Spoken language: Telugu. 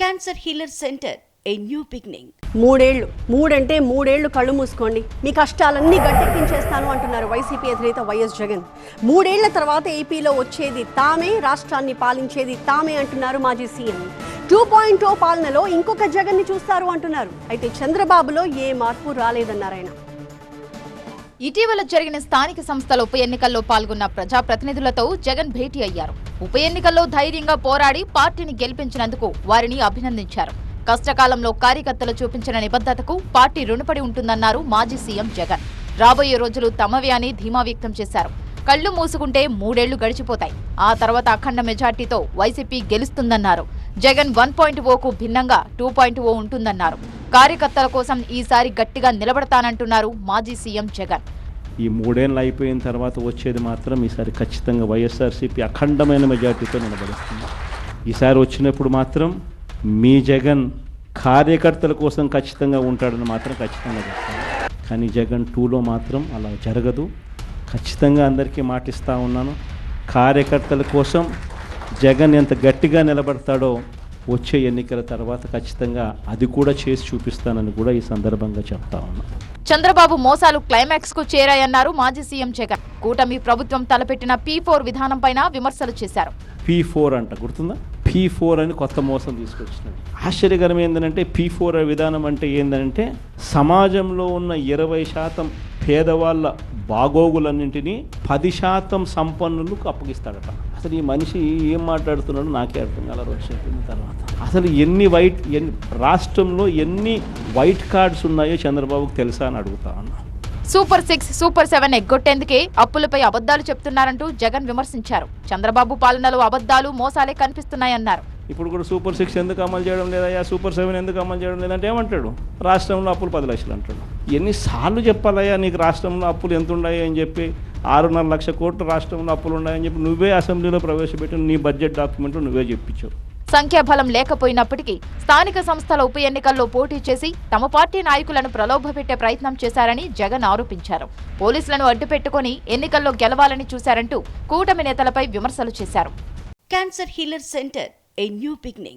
Cancer healer centre a new beginning. మూడేళ్లు కళ్ళు మూసుకోండి, మీ కష్టాలన్నీ గట్టెక్కించేస్తాను అంటున్నారు వైసీపీ అధినేత వైఎస్ జగన్. 3 ఏళ్ల తర్వాత ఏపీలో వచ్చేది తామే, రాష్ట్రాన్ని పాలించేది తామే అంటున్నారు మాజీ సీఎం. 2.0 పాలనలో ఇంకొక జగన్ని చూస్తారు అంటున్నారు. అయితే చంద్రబాబులో ఏ మార్పు రాలేదన్నారు ఆయన. ఇటీవల జరిగిన స్థానిక సంస్థల ఉప ఎన్నికల్లో పాల్గొన్న ప్రజాప్రతినిధులతో జగన్ భేటీ అయ్యారు. ఉప ఎన్నికల్లో ధైర్యంగా పోరాడి పార్టీని గెలిపించినందుకు వారిని అభినందించారు. కష్టకాలంలో కార్యకర్తలు చూపించిన నిబద్ధతకు పార్టీ రుణపడి ఉంటుందన్నారు మాజీ సీఎం జగన్. రాబోయే రోజులు తమవే అని ధీమా వ్యక్తం చేశారు. కళ్లు మూసుకుంటే 3 ఏళ్లు గడిచిపోతాయి, ఆ తర్వాత అఖండ మెజార్టీతో వైసీపీ గెలుస్తుందన్నారు. జగన్ 1.0కు భిన్నంగా 2.0 ఉంటుందన్నారు. కార్యకర్తల కోసం ఈసారి గట్టిగా నిలబడతానంటున్నారు మాజీ సీఎం జగన్. ఈ 3 ఏళ్ళు అయిపోయిన తర్వాత వచ్చేది మాత్రం ఈసారి ఖచ్చితంగా వైఎస్ఆర్సీపీ అఖండమైన మెజార్టీతో నిలబడుతుంది. ఈసారి వచ్చినప్పుడు మాత్రం మీ జగన్ కార్యకర్తల కోసం ఖచ్చితంగా ఉంటాడని మాత్రం ఖచ్చితంగా చెప్తాను. కానీ జగన్ 2లో మాత్రం అలా జరగదు. ఖచ్చితంగా అందరికీ మాటిస్తూ ఉన్నాను, కార్యకర్తల కోసం జగన్ ఎంత గట్టిగా నిలబడతాడో వచ్చే ఎన్నికల తర్వాత ఖచ్చితంగా అది కూడా చేసి చూపిస్తానని కూడా ఈ సందర్భంగా చెప్తా ఉన్నా. చంద్రబాబు మోసాలు క్లైమాక్స్ కు చేరాయన్నారు మాజీ సీఎం జగన్. కూటమి ప్రభుత్వం తలపెట్టిన P4 విధానంపైన విమర్శలు చేశారు. P4 అంట, గుర్తుందా? P4 అని కొత్త మోసం తీసుకొచ్చినది. ఆశ్చర్యకరం ఏంటంటే P4 విధానం అంటే ఏంటంటే సమాజంలో ఉన్న 20% పేదవాళ్ళ బాగోగులన్నింటినీ 10% సంపన్నులకు అప్పగిస్తాడట. అసలు ఈ మనిషి ఏం మాట్లాడుతున్నాడో నాకే అర్థం కాల. రోజు చెప్పిన తర్వాత అసలు రాష్ట్రంలో ఎన్ని వైట్ కార్డ్స్ ఉన్నాయో చంద్రబాబుకు తెలుసా అని అడుగుతా ఉన్నా. సూపర్ 6, సూపర్ 7 ఎగ్గొట్టేందుకే అప్పులపై అబద్ధాలు చెప్తున్నారంటూ జగన్ విమర్శించారు. చంద్రబాబు పాలనలో అబద్ధాలు, మోసాలే కనిపిస్తున్నాయన్నారు. ఇప్పుడు కూడా సూపర్ 6 ఎందుకు అమలు చేయడం లేదయ్యా, సూపర్ 7 ఎందుకు అమలు చేయడం లేదంటే ఏమంటాడు? రాష్ట్రంలో అప్పులు 10 లక్షలు అంటాడు. ఎన్నిసార్లు చెప్పాలయ్యా నీకు రాష్ట్రంలో అప్పులు ఎంత ఉన్నాయి అని చెప్పి? 6.5 లక్షల కోట్లు రాష్ట్రంలో అప్పులు ఉన్నాయని చెప్పి నువ్వే అసెంబ్లీలో ప్రవేశపెట్టిన నీ బడ్జెట్ డాక్యుమెంట్లో నువ్వే చెప్పించావు. సంఖ్యాబలం లేకపోయినప్పటికీ స్థానిక సంస్థల ఉప ఎన్నికల్లో పోటీ చేసి తమ పార్టీ నాయకులను ప్రలోభపెట్టే ప్రయత్నం చేశారని జగన్ ఆరోపించారు. పోలీసులను అడ్డుపెట్టుకుని ఎన్నికల్లో గెలవాలని చూశారంటూ కూటమి నేతలపై విమర్శలు చేశారు. Cancer healer centre a new beginning.